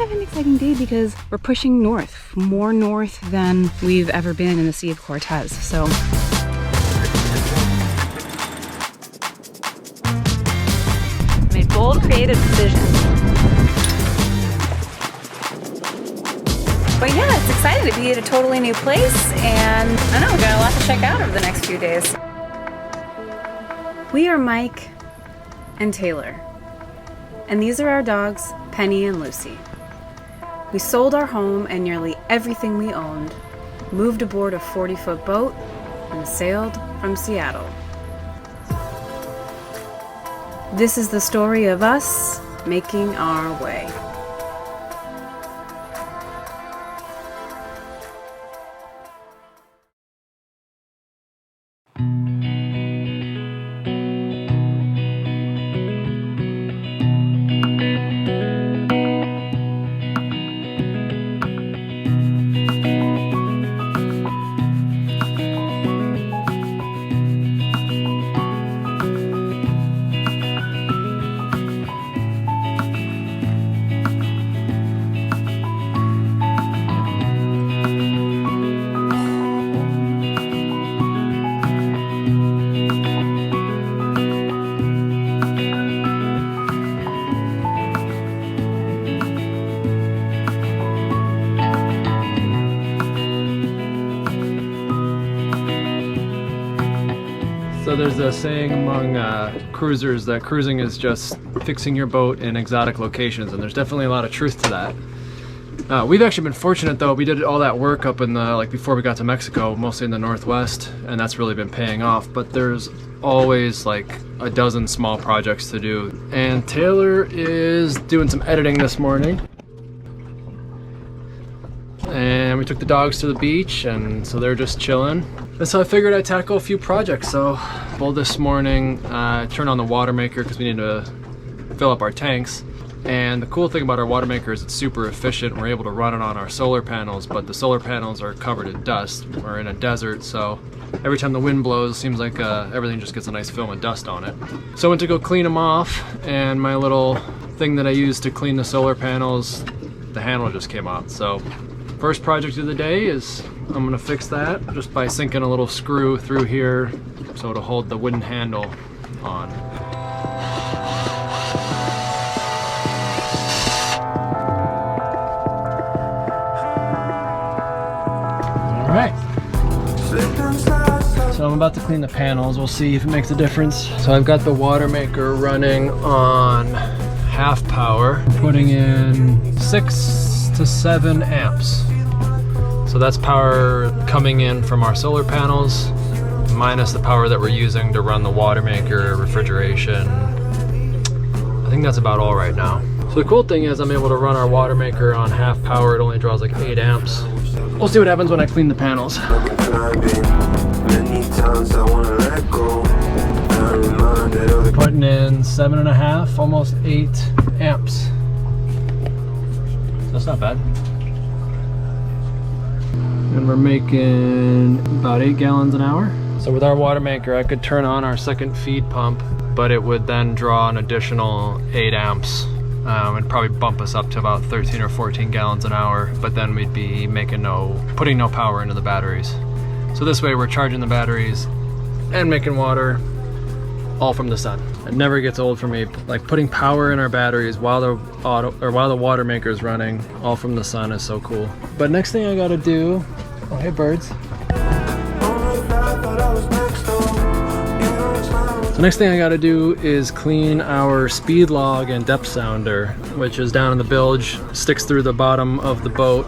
of an exciting day because we're pushing north, more north than we've ever been in the Sea of Cortez. So made bold, creative decisions. But yeah, it's exciting to be at a totally new place, and I know we've got a lot to check out over the next few days. We are Mike and Taylor, and these are our dogs, Penny and Lucy. We sold our home and nearly everything we owned, moved aboard a 40-foot boat, and sailed from Seattle. This is the story of us making our way. So there's a saying among cruisers that cruising is just fixing your boat in exotic locations, and there's definitely a lot of truth to that. We've actually been fortunate though. We did all that work up in the, before we got to Mexico, mostly in the Northwest, and that's really been paying off. But there's always like a dozen small projects to do. And Taylor is doing some editing this morning. And we took the dogs to the beach, and so they're just chilling. And so I figured I'd tackle a few projects. So this morning, turned on the water maker because we need to fill up our tanks. And the cool thing about our water maker is it's super efficient. We're able to run it on our solar panels, but the solar panels are covered in dust. We're in a desert, so every time the wind blows, it seems like everything just gets a nice film of dust on it. So I went to go clean them off, and my little thing that I use to clean the solar panels, the handle just came out. So first project of the day is I'm gonna fix that just by sinking a little screw through here so it'll hold the wooden handle on. All right. So I'm about to clean the panels. We'll see if it makes a difference. So I've got the water maker running on half power, putting in 6 to 7 amps. So that's power coming in from our solar panels, minus the power that we're using to run the water maker, refrigeration. I think that's about all right now. So the cool thing is I'm able to run our water maker on half power. It only draws like 8 amps. We'll see what happens when I clean the panels. Putting in 7.5, almost 8 amps. That's not bad. And we're making about 8 gallons an hour. So with our water maker, I could turn on our second feed pump, but it would then draw an additional 8 amps and probably bump us up to about 13 or 14 gallons an hour, but then we'd be putting no power into the batteries. So this way we're charging the batteries and making water all from the sun. It never gets old for me. Like putting power in our batteries while the water maker is running, all from the sun, is so cool. But next thing I gotta do, oh hey birds. So next thing I gotta do is clean our speed log and depth sounder, which is down in the bilge, sticks through the bottom of the boat,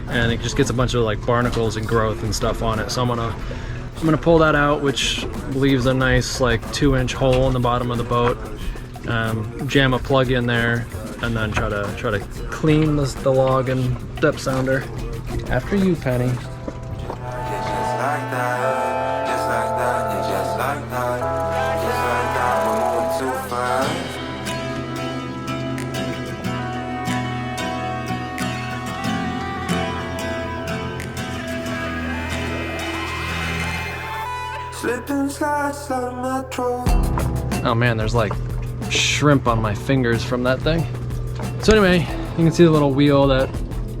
and it just gets a bunch of like barnacles and growth and stuff on it. So I'm gonna pull that out, which leaves a nice like 2-inch hole in the bottom of the boat. Jam a plug in there, and then try to clean the log and depth sounder. After you, Penny. Oh man, there's like shrimp on my fingers from that thing. So anyway, You can see the little wheel that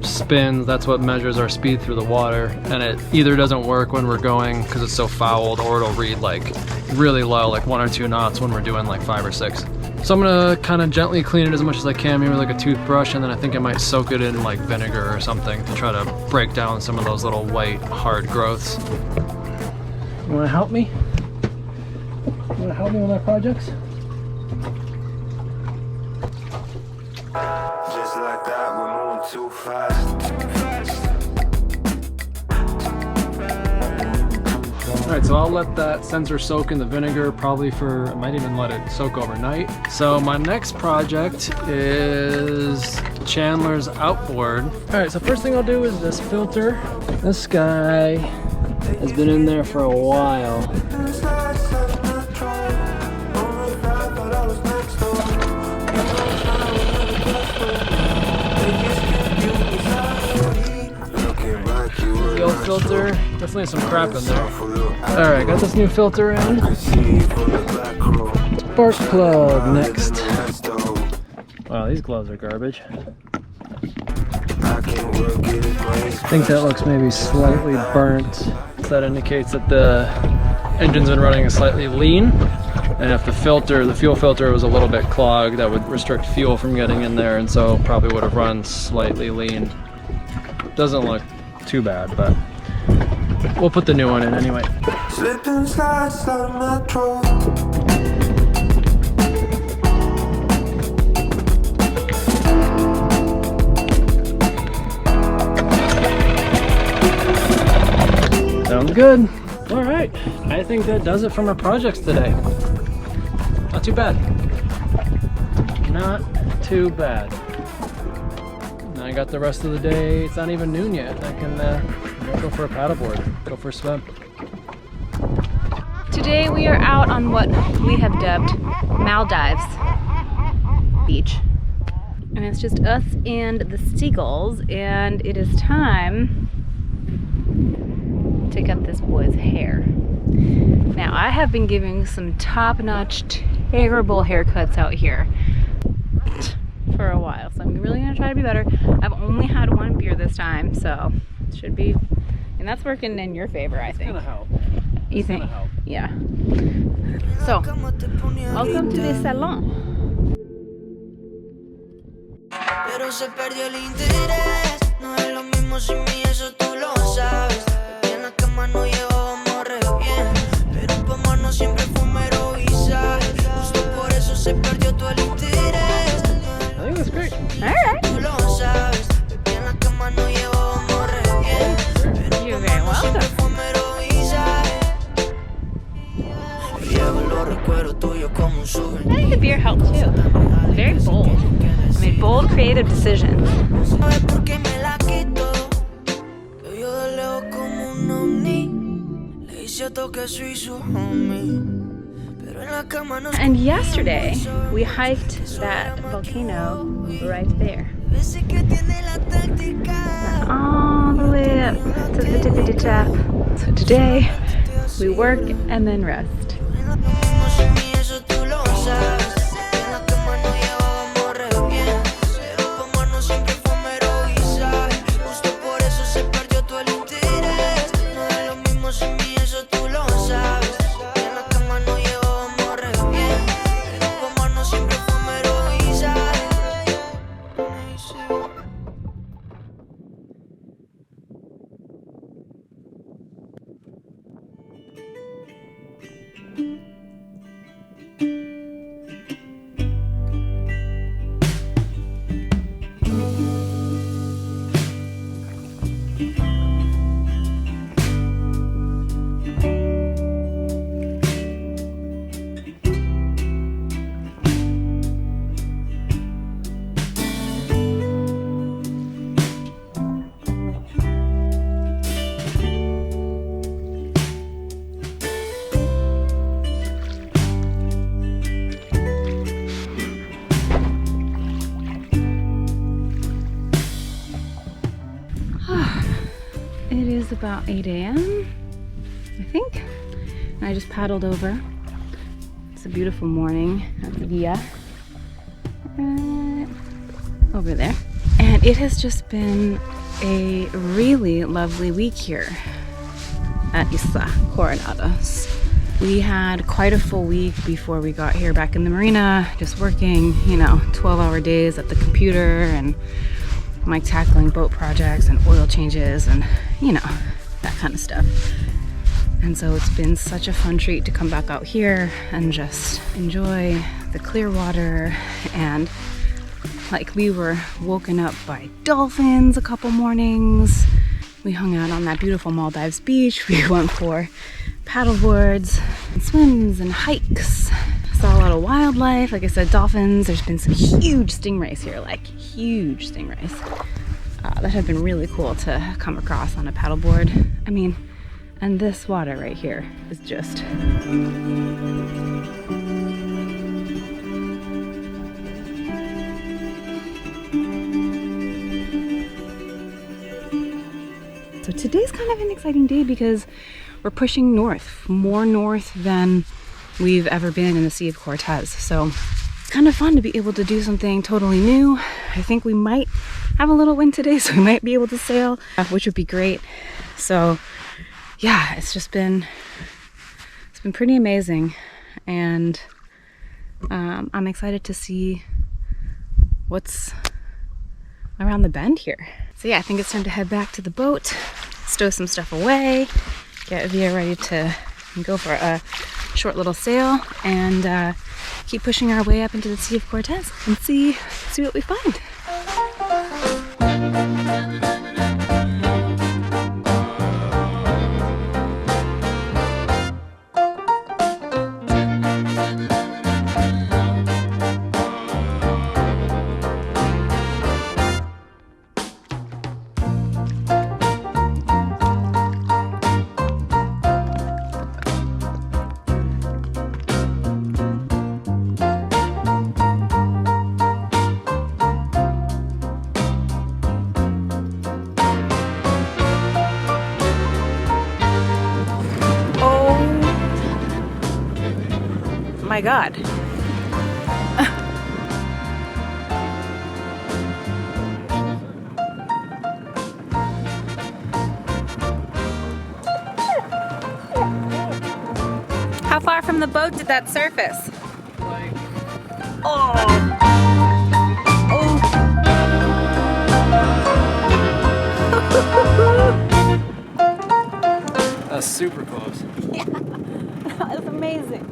spins. That's what measures our speed through the water, and it either doesn't work when we're going because it's so fouled, or it'll read like really low, like 1 or 2 knots when we're doing like 5 or 6. So I'm gonna kind of gently clean it as much as I can, maybe with like a toothbrush, and then I think I might soak it in like vinegar or something to try to break down some of those little white hard growths. You wanna help me? You wanna help me with our projects? Just like that, we're moving too fast. Alright, so I'll let that sensor soak in the vinegar probably for, I might even let it soak overnight. So my next project is Chandler's outboard. Alright, so first thing I'll do is this filter. This guy has been in there for a while. The old filter, definitely some crap in there. Alright, got this new filter in. Spark plug next. Wow, these gloves are garbage. I think that looks maybe slightly burnt. That indicates that the engine's been running slightly lean. And if the fuel filter was a little bit clogged, that would restrict fuel from getting in there, and so probably would have run slightly lean. Doesn't look too bad, but we'll put the new one in anyway. Sounds good. All right, I think that does it for my projects today. Not too bad. Not too bad. And I got the rest of the day. It's not even noon yet. I can go for a paddleboard, go for a swim. Today we are out on what we have dubbed Maldives Beach. And it's just us and the seagulls, and it is time to cut this boy's hair. Now, I have been giving some top-notch, terrible haircuts out here for a while, so I'm really gonna try to be better. I've only had 1 beer this time, so it should be, and that's working in your favor, I think. It's gonna help. You think? Gonna help. Yeah. So, welcome to the salon. Pero se perdió el interés. No es lo mismo sin mí, eso tú lo sabes. En la cama no llevábamos re bien, pero pa' mano siempre fue un mero visaje. Justo por eso se perdió todo el interés. I think that's great. Alright. Tú lo sabes. En la cama no llevábamos re bien, pero You're pa' very mano siempre welcome. fue un mero visaje. Llevo los recuerdos tuyos como un souvenir. I think the beer helped too. It's very bold. I made bold, creative decisions. ¿Sabes por qué me la quito? Que yo de lejos como un ovni. Le hice toque suizo, homie. Pero en la cama no. And yesterday, we hiked that volcano right there. Veces que tiene la táctica. All the way up to the tippity top. So today, we work and then rest. En la cama sin mí, eso tú lo sabes. En la cama no llevábamos re bien, pero pa' mano siempre fue mero visaje. Justo por eso se perdió todo el interés. No es lo mismo sin mí, eso tú lo sabes. En la cama no llevábamos re bien, pero pa' mano siempre fue mero visaje. It is about 8 a.m., I think. And I just paddled over. It's a beautiful morning at the villa. Right over there. it has just been a really lovely week here at Isla Coronados. We had quite a full week before we got here back in the marina, just working, 12-hour days at the computer and like tackling boat projects and oil changes and, that kind of stuff. And so it's been such a fun treat to come back out here and just enjoy the clear water. And like, we were woken up by dolphins a couple mornings. We hung out on that beautiful Maldives beach. We went for paddle boards and swims and hikes. Saw a lot of wildlife. Like I said, dolphins. There's been some huge stingrays here, like huge stingrays. That have been really cool to come across on a paddleboard. I mean, and this water right here is just... So today's kind of an exciting day because we're pushing north, more north than we've ever been in the Sea of Cortez. So it's kind of fun to be able to do something totally new. I think we might have a little wind today, so we might be able to sail, which would be great. So yeah, it's been pretty amazing, and I'm excited to see what's around the bend here. So yeah, I think it's time to head back to the boat, stow some stuff away, get Via ready to go for a short little sail, and keep pushing our way up into the Sea of Cortez and see what we find. My God. How far from the boat did that surface? Oh. That's super close. Yeah, that was amazing.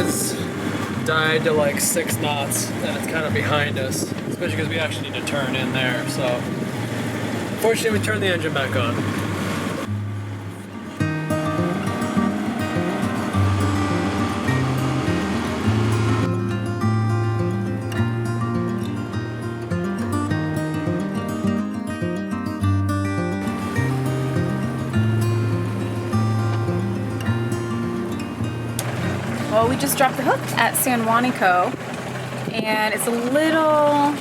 has died to like 6 knots and it's kind of behind us, especially because we actually need to turn in there. So unfortunately we turned the engine back on. Well, we just dropped the hook at San Juanico, and it's a little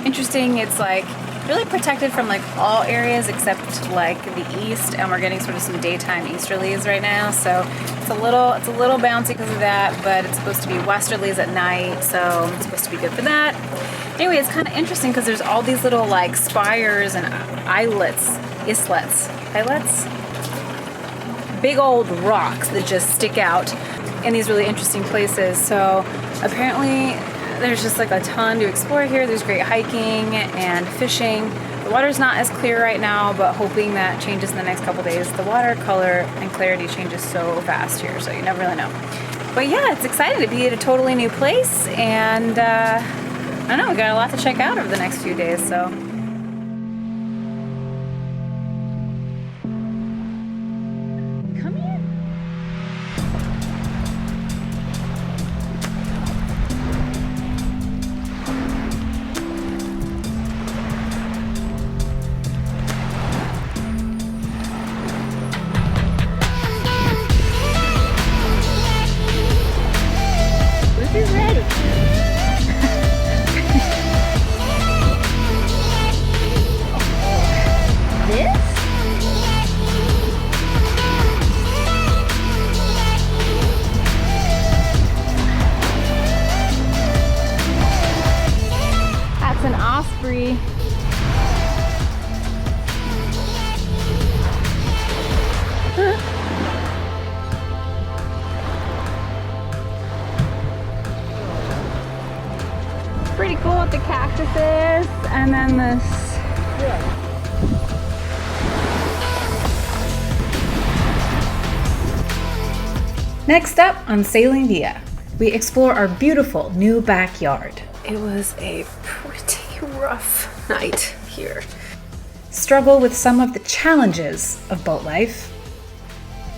interesting. It's like really protected from like all areas except like the east, and we're getting sort of some daytime easterlies right now, so it's a little bouncy because of that, but it's supposed to be westerlies at night, so it's supposed to be good for that. Anyway, it's kind of interesting because there's all these little like spires and islets, big old rocks that just stick out in these really interesting places. So apparently there's just like a ton to explore here. There's great hiking and fishing. The water's not as clear right now, but hoping that changes in the next couple days. The water color and clarity changes so fast here, so you never really know. But yeah, it's exciting to be at a totally new place, and I don't know, we got a lot to check out over the next few days, so. Come here. Lucy's ready. This? That's an osprey. Pretty cool with the cactuses, and then this. Next up on Sailing Via, we explore our beautiful new backyard. It was a pretty rough night here. Struggle with some of the challenges of boat life.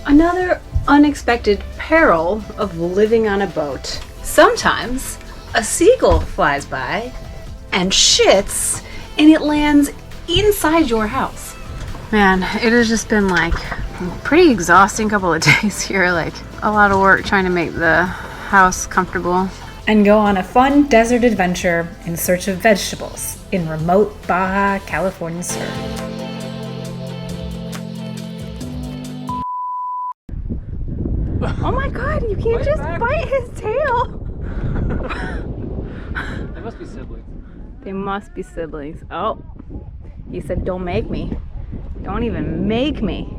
Another unexpected peril of living on a boat. Sometimes a seagull flies by and shits and it lands inside your house. Man, it has just been like a pretty exhausting couple of days here, like a lot of work trying to make the house comfortable. And go on a fun desert adventure in search of vegetables in remote Baja California Sur. Oh my god, you can't just bite his tail! They must be siblings. They must be siblings. Oh, you said don't make me. Don't even make me.